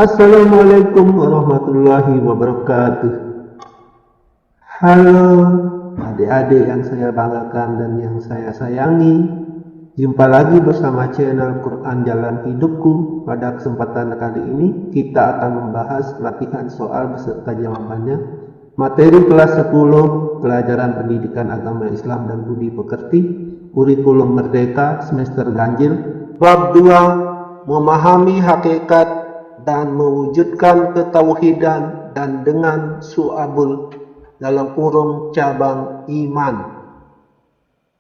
Assalamualaikum warahmatullahi wabarakatuh. Halo adik-adik yang saya banggakan dan yang saya sayangi. Jumpa lagi bersama channel Quran Jalan Hidupku. Pada kesempatan kali ini kita akan membahas latihan soal beserta jawabannya. Materi kelas 10 pelajaran pendidikan agama Islam dan budi pekerti, kurikulum merdeka semester ganjil, bab 2, memahami hakikat dan mewujudkan ketauhidan dan dengan su'abul dalam kurung cabang iman.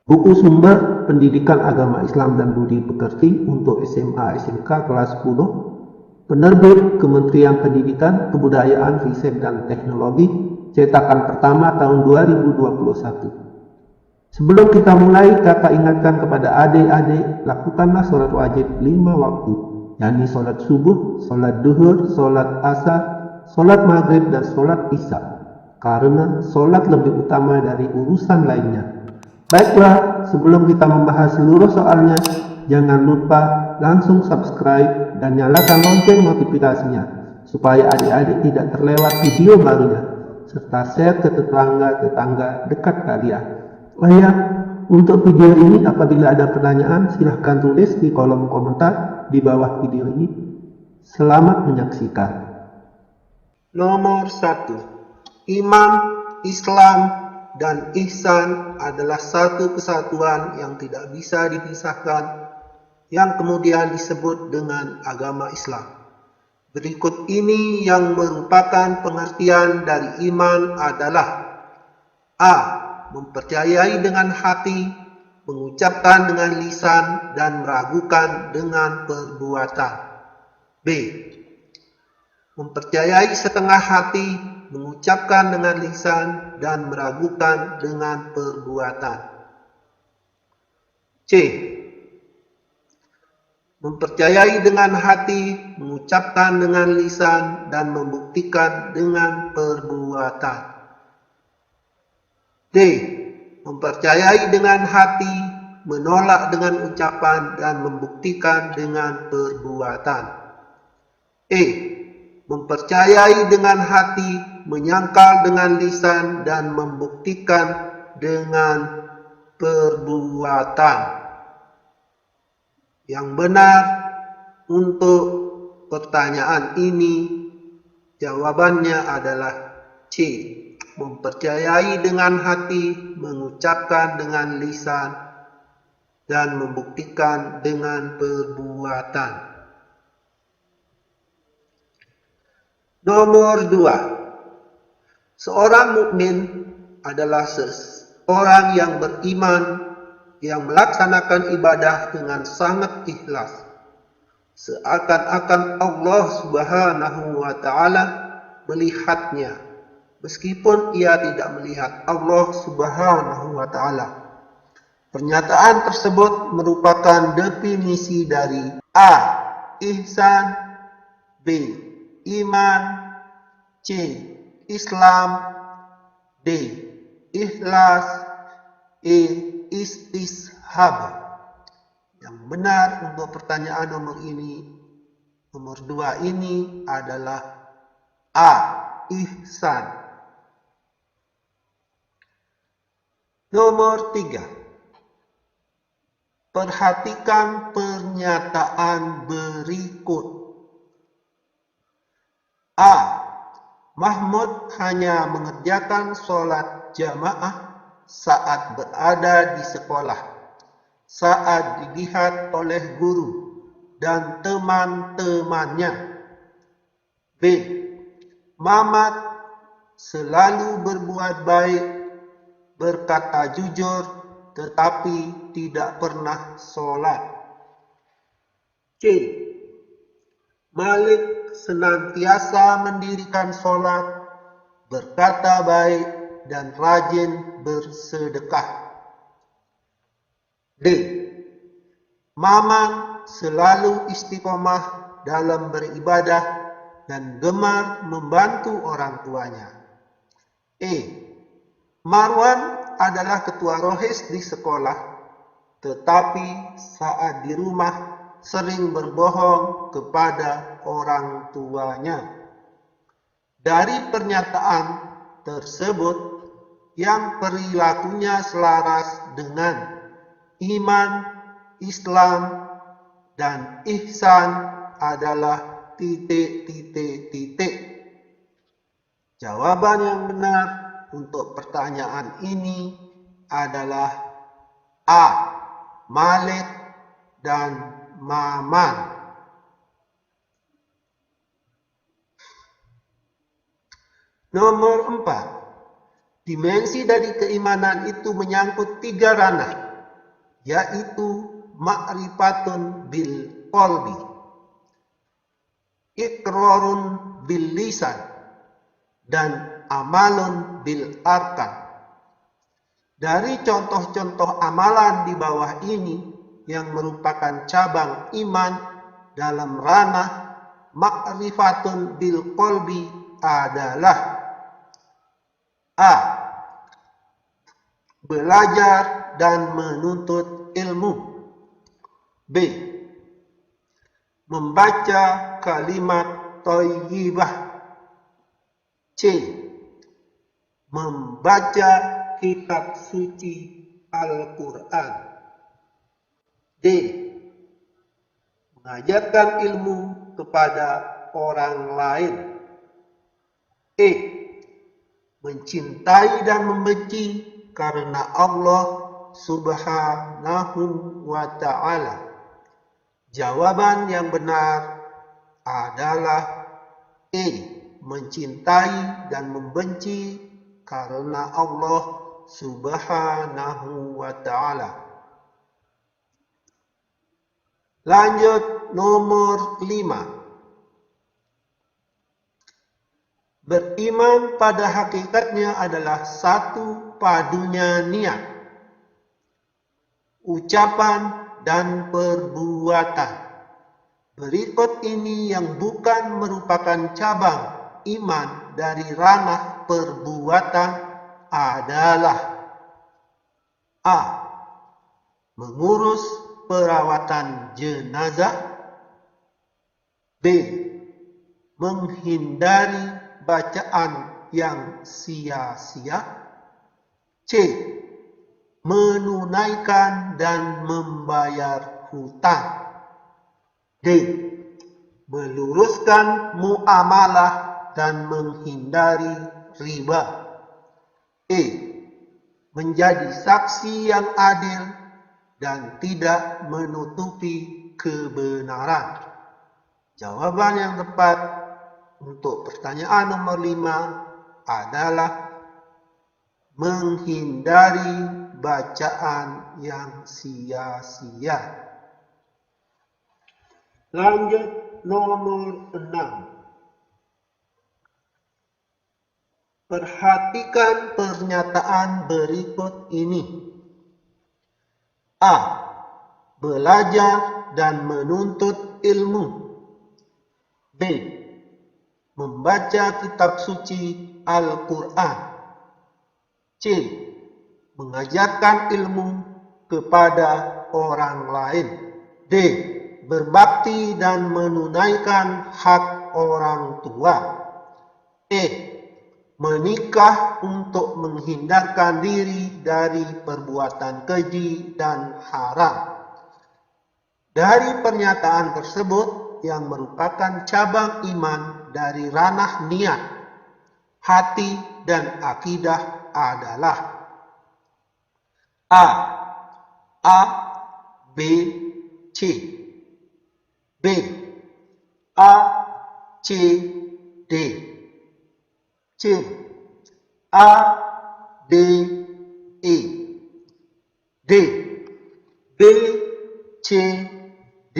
Buku sumber pendidikan agama Islam dan budi pekerti untuk SMA SMK kelas 10, penerbit Kementerian Pendidikan, Kebudayaan, Riset dan Teknologi, cetakan pertama tahun 2021. Sebelum kita mulai, kakak ingatkan kepada adik-adik, lakukanlah sholat wajib 5 waktu, yakni sholat subuh, sholat duhur, sholat asar, sholat maghrib dan sholat isya, karena sholat lebih utama dari urusan lainnya. Baiklah, sebelum kita membahas seluruh soalnya, jangan lupa langsung subscribe dan nyalakan lonceng notifikasinya, supaya adik-adik tidak terlewat video barunya, serta share ke tetangga-tetangga dekat kalian. Oh ya, untuk video ini apabila ada pertanyaan silahkan tulis di kolom komentar di bawah video ini. Selamat menyaksikan. Nomor 1. Iman, Islam, dan ihsan adalah satu kesatuan yang tidak bisa dipisahkan, yang kemudian disebut dengan agama Islam. Berikut ini yang merupakan pengertian dari iman adalah: A. Mempercayai dengan hati, mengucapkan dengan lisan, dan meragukan dengan perbuatan. B. Mempercayai setengah hati, mengucapkan dengan lisan, dan meragukan dengan perbuatan. C. Mempercayai dengan hati, mengucapkan dengan lisan, dan membuktikan dengan perbuatan. D. Mempercayai dengan hati, menolak dengan ucapan, dan membuktikan dengan perbuatan. E. Mempercayai dengan hati, menyangkal dengan lisan, dan membuktikan dengan perbuatan. Yang benar untuk pertanyaan ini jawabannya adalah C. Mempercayai dengan hati, mengucapkan dengan lisan, dan membuktikan dengan perbuatan. Nomor 2. Seorang mukmin adalah seorang yang beriman, yang melaksanakan ibadah dengan sangat ikhlas, seakan-akan Allah Subhanahu wa Ta'ala melihatnya, meskipun ia tidak melihat Allah Subhanahu wa Ta'ala. Pernyataan tersebut merupakan definisi dari A. Ihsan, B. Iman, C. Islam, D. Ikhlas, E. Istishab. Yang benar untuk pertanyaan nomor 2 ini adalah A. Ihsan. Nomor 3. Perhatikan pernyataan berikut. A. Mahmud hanya mengerjakan sholat jamaah saat berada di sekolah, saat dilihat oleh guru dan teman-temannya. B. Mamat selalu berbuat baik, berkata jujur, tetapi tidak pernah sholat. C. Malik senantiasa mendirikan sholat, berkata baik, dan rajin bersedekah. D. Maman selalu istiqomah dalam beribadah dan gemar membantu orang tuanya. E. Marwan adalah ketua rohis di sekolah, tetapi saat di rumah sering berbohong kepada orang tuanya. Dari pernyataan tersebut yang perilakunya selaras dengan iman, Islam, dan ihsan adalah titik. Jawaban yang benar untuk pertanyaan ini adalah A. Malik dan Maman. Nomor 4. Dimensi dari keimanan itu menyangkut 3 ranah, yaitu ma'rifatun bil qalbi, iqrarun bil lisan, dan amalun bil arkan. Dari contoh-contoh amalan di bawah ini yang merupakan cabang iman dalam ranah ma'rifatun bil qalbi adalah A. Belajar dan menuntut ilmu. B. Membaca kalimat thayyibah. C. Membaca kitab suci Al-Quran. D. Mengajarkan ilmu kepada orang lain. E. Mencintai dan membenci karena Allah Subhanahu wa ta'ala. Jawaban yang benar adalah E. Mencintai dan membenci karena Allah Subhanahu wa ta'ala. Lanjut nomor 5. Beriman pada hakikatnya adalah satu padunya niat, ucapan, dan perbuatan. Berikut ini yang bukan merupakan cabang iman dari ranah perbuatan adalah A. Mengurus perawatan jenazah. B. Menghindari bacaan yang sia-sia. C. Menunaikan dan membayar hutang. D. Meluruskan muamalah dan menghindari riba. E. Menjadi saksi yang adil dan tidak menutupi kebenaran. Jawaban yang tepat untuk pertanyaan nomor 5 adalah menghindari bacaan yang sia-sia. Lanjut nomor 6. Perhatikan pernyataan berikut ini. A. Belajar dan menuntut ilmu. B. Membaca kitab suci Al-Quran. C. Mengajarkan ilmu kepada orang lain. D. Berbakti dan menunaikan hak orang tua. E. Menikah untuk menghindarkan diri dari perbuatan keji dan haram. Dari pernyataan tersebut yang merupakan cabang iman dari ranah niat, hati, dan akidah adalah A. B, C. B. A, C, D. C. A, D, E. D. B, C, D.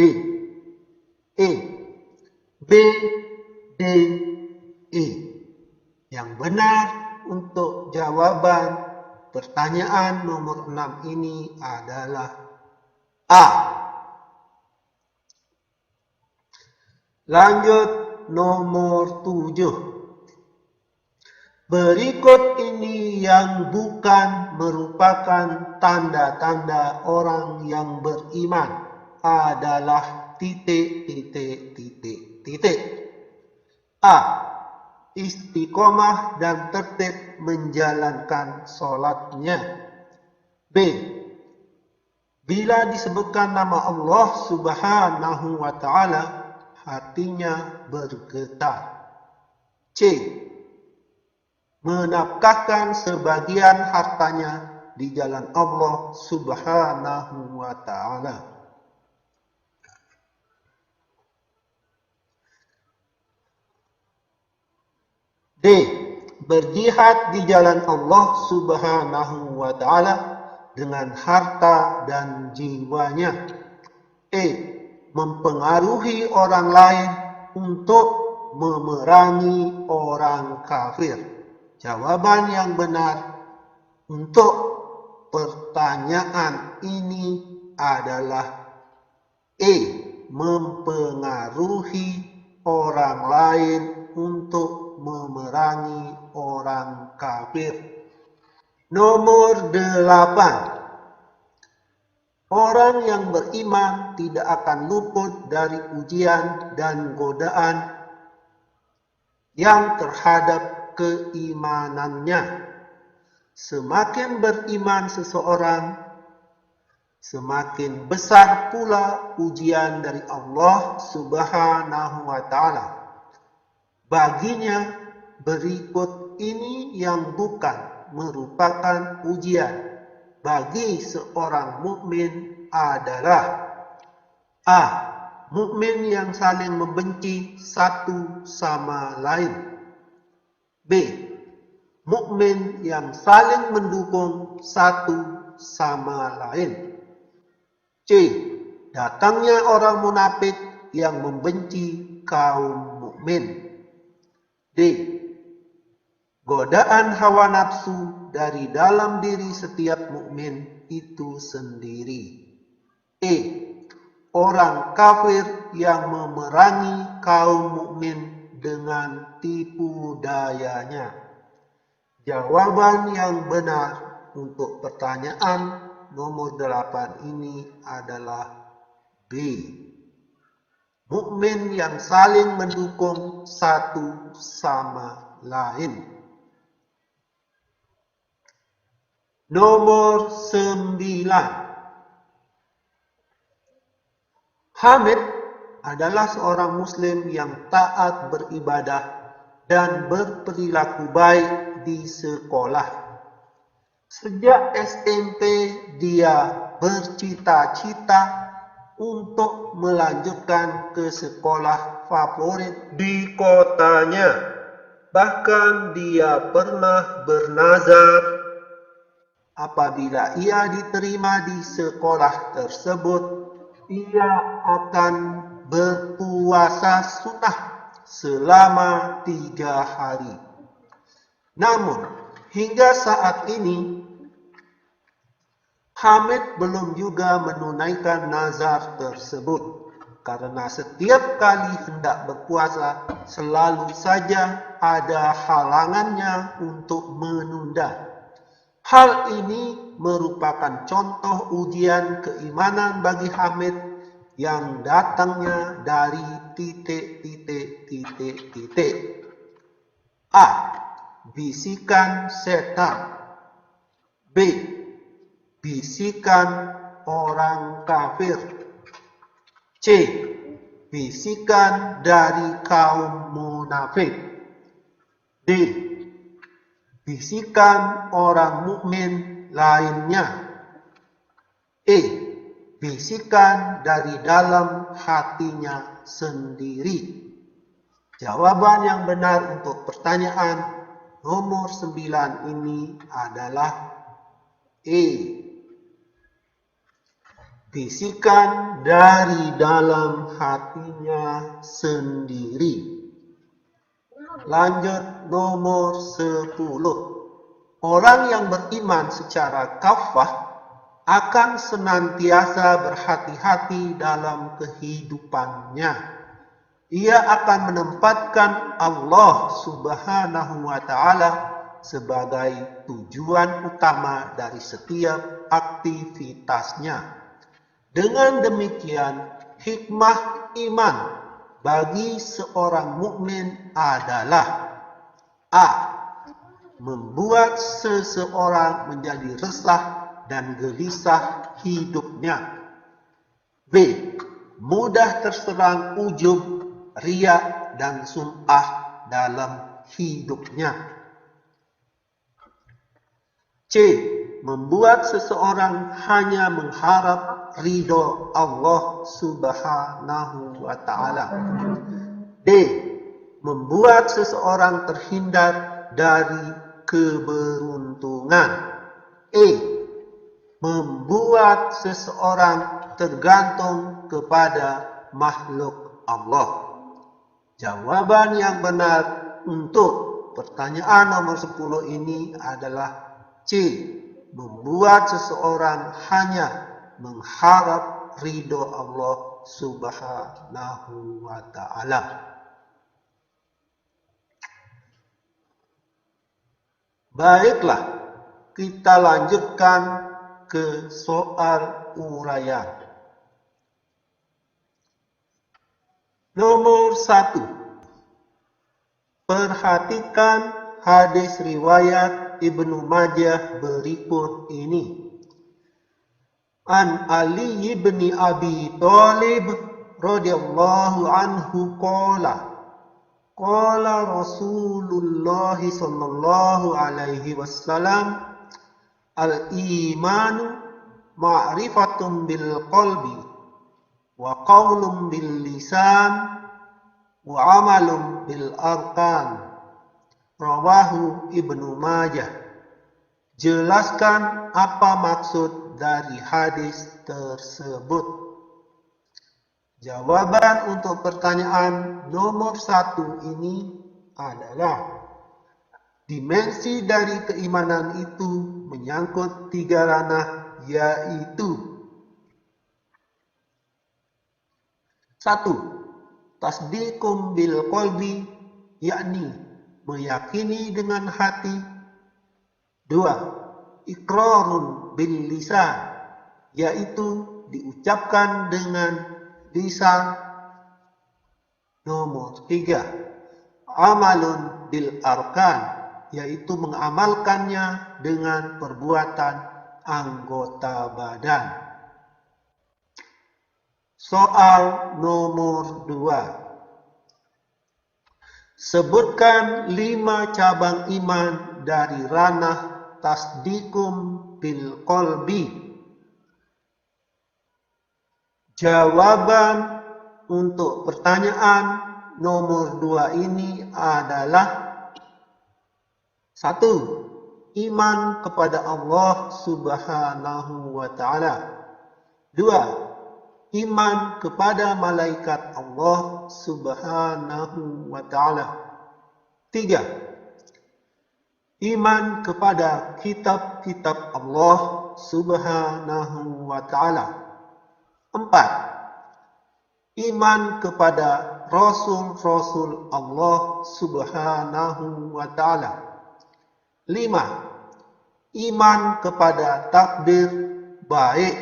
E. B, D, E. Yang benar untuk jawaban pertanyaan nomor 6 ini adalah A. Lanjut nomor 7. Berikut ini yang bukan merupakan tanda-tanda orang yang beriman adalah titik, titik, titik, titik. A. Istiqomah dan tertib menjalankan sholatnya. B. Bila disebutkan nama Allah Subhanahu wa Ta'ala, hatinya bergetar. C. Menafkahkan sebagian hartanya di jalan Allah Subhanahu wa Ta'ala. D. Berjihad di jalan Allah Subhanahu wa Ta'ala dengan harta dan jiwanya. E. Mempengaruhi orang lain untuk memerangi orang kafir. Jawaban yang benar untuk pertanyaan ini adalah E. Mempengaruhi orang lain untuk memerangi orang kafir. Nomor 8. Orang yang beriman tidak akan luput dari ujian dan godaan yang terhadap keimanannya. Semakin beriman seseorang, semakin besar pula ujian dari Allah Subhanahu wa Ta'ala. Baginya berikut ini yang bukan merupakan ujian bagi seorang mukmin adalah: A. Mukmin yang saling membenci satu sama lain. B. Mukmin yang saling mendukung satu sama lain. C. Datangnya orang munafik yang membenci kaum mukmin. D. Godaan hawa nafsu dari dalam diri setiap mukmin itu sendiri. E. Orang kafir yang memerangi kaum mukmin dengan tipu dayanya. Jawaban yang benar untuk pertanyaan nomor 8 ini adalah B. Mukmin yang saling mendukung satu sama lain. Nomor 9. Hamid adalah seorang muslim yang taat beribadah dan berperilaku baik di sekolah. Sejak SMP dia bercita-cita untuk melanjutkan ke sekolah favorit di kotanya. Bahkan dia pernah bernazar apabila ia diterima di sekolah tersebut, ia akan berpuasa sunnah selama 3 hari. Namun, hingga saat ini, Hamid belum juga menunaikan nazar tersebut, karena setiap kali hendak berpuasa selalu saja ada halangannya untuk menunda. Hal ini merupakan contoh ujian keimanan bagi Hamid yang datangnya dari titik. A. Bisikan setan. B. Bisikan orang kafir. C. Bisikan dari kaum munafik. D. Bisikan orang mukmin lainnya. E. Bisikan dari dalam hatinya sendiri. Jawaban yang benar untuk pertanyaan nomor 9 ini adalah E. Bisikan dari dalam hatinya sendiri. Lanjut nomor 10. Orang yang beriman secara kafah akan senantiasa berhati-hati dalam kehidupannya. Ia akan menempatkan Allah Subhanahu wa Ta'ala sebagai tujuan utama dari setiap aktivitasnya. Dengan demikian, hikmah iman bagi seorang mukmin adalah: A. Membuat seseorang menjadi resah dan gelisah hidupnya. B. Mudah terserang ujub, riya, dan sum'ah dalam hidupnya. C. Membuat seseorang hanya mengharap ridho Allah Subhanahu wa Ta'ala. D. Membuat seseorang terhindar dari keberuntungan. E. Membuat seseorang tergantung kepada makhluk Allah. Jawaban yang benar untuk pertanyaan nomor 10 ini adalah C. Membuat seseorang hanya mengharap ridho Allah Subhanahu wa Ta'ala. Baiklah, kita lanjutkan ke soal uraian. Nomor 1. Perhatikan hadis riwayat Ibnu Majah berikut ini. An Ali bin Abi Thalib radhiyallahu anhu qala Rasulullah sallallahu alaihi wasallam al-imanu ma'rifatun bil qalbi wa qaulun bil lisan wa amalun bil arkan. Rawahu Ibnu Majah. Jelaskan apa maksud dari hadis tersebut. Jawaban untuk pertanyaan nomor 1 ini adalah: dimensi dari keimanan itu menyangkut 3 ranah, yaitu 1. Tasdiqum bil qalbi, yakni meyakini dengan hati. 2. Iqrarun bil lisan, yaitu diucapkan dengan lisan. Nomor 3. Amalun bil arkan, yaitu mengamalkannya dengan perbuatan anggota badan. Soal nomor 2. Sebutkan 5 cabang iman dari ranah tasdiqum bil qalbi. Jawaban untuk pertanyaan nomor 2 ini adalah: 1. Iman kepada Allah Subhanahu wa Ta'ala. 2. Iman kepada malaikat Allah Subhanahu wa Ta'ala. 3. Iman kepada kitab-kitab Allah Subhanahu wa Ta'ala. 4. Iman kepada Rasul-Rasul Allah Subhanahu wa Ta'ala. 5. Iman kepada takdir baik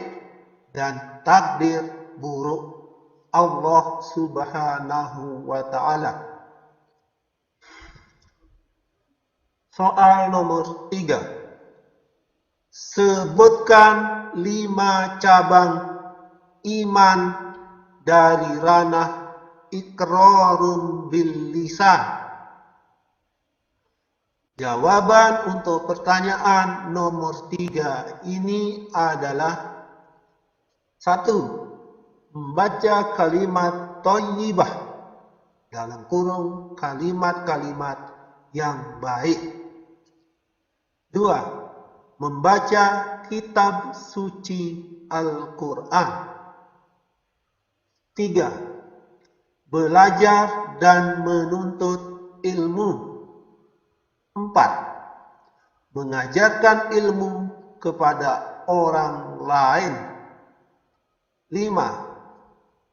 dan takdir buruk Allah Subhanahu wa Ta'ala. Soal nomor 3. Sebutkan 5 cabang iman dari ranah iqrarun bil lisan. Jawaban untuk pertanyaan nomor 3 ini adalah: 1. Membaca kalimat thayyibah, dalam kurung kalimat-kalimat yang baik. 2. Membaca kitab suci Al-Quran. 3. Belajar dan menuntut ilmu. 4. Mengajarkan ilmu kepada orang lain. 5.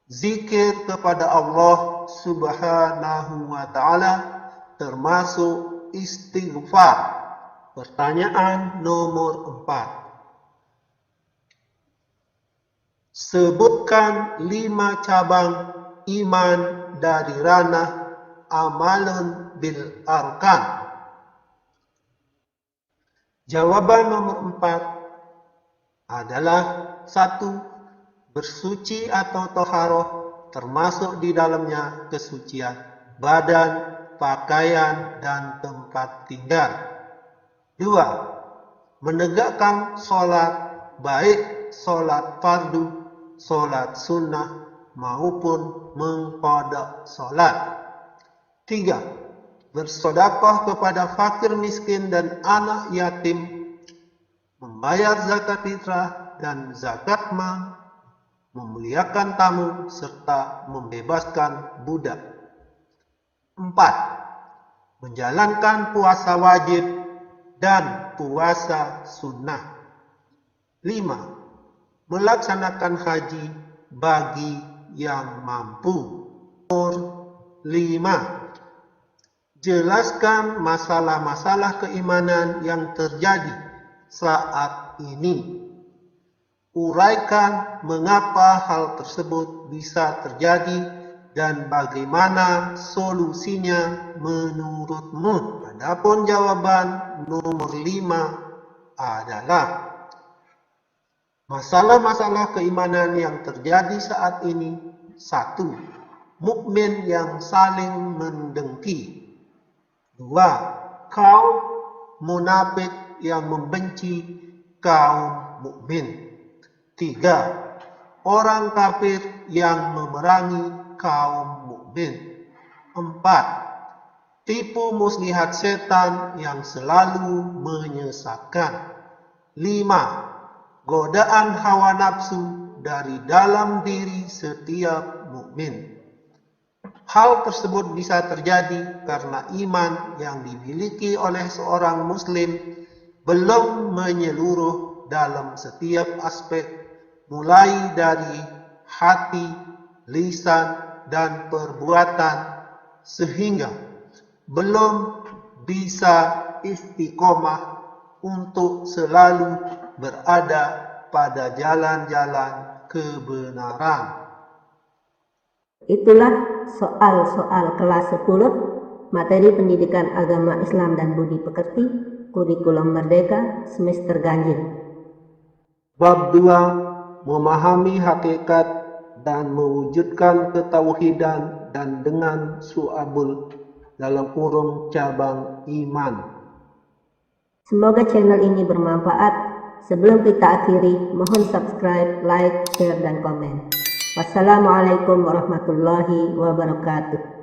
Zikir kepada Allah Subhanahu wa Ta'ala, termasuk istighfar. Pertanyaan nomor 4. Sebutkan 5 cabang iman dari ranah amalun bil arkan. Jawaban nomor 4 adalah 1. Bersuci atau toharoh, termasuk di dalamnya kesucian badan, pakaian, dan tempat tinggal. 2. Menegakkan sholat, baik sholat fardu, sholat sunnah, maupun mengqada sholat. 3. Bersedekah kepada fakir miskin dan anak yatim, membayar zakat fitrah dan zakat mal, memuliakan tamu, serta membebaskan budak. 4. Menjalankan puasa wajib dan puasa sunnah. 5. Melaksanakan haji bagi yang mampu. Nomor 5. Jelaskan masalah-masalah keimanan yang terjadi saat ini. Uraikan mengapa hal tersebut bisa terjadi dan bagaimana solusinya menurutmu. Adapun jawaban nomor 5 adalah masalah-masalah keimanan yang terjadi saat ini. 1. Mukmin yang saling mendengki. 2. Kaum munafik yang membenci kaum mukmin. 3. Orang kafir yang memerangi kaum mukmin. 4. Tipu muslihat setan yang selalu menyesatkan. 5. Godaan hawa nafsu dari dalam diri setiap mukmin. Hal tersebut bisa terjadi karena iman yang dimiliki oleh seorang muslim belum menyeluruh dalam setiap aspek, mulai dari hati, lisan, dan perbuatan, sehingga belum bisa istiqomah untuk selalu berada pada jalan-jalan kebenaran. Itulah soal-soal kelas 10 materi pendidikan agama Islam dan budi pekerti kurikulum merdeka semester ganjil. Bab 2. Memahami hakikat dan mewujudkan ketauhidan dan dengan su'abul dalam kurung cabang iman. Semoga channel ini bermanfaat. Sebelum kita akhiri, mohon subscribe, like, share, dan komen. Wassalamualaikum warahmatullahi wabarakatuh.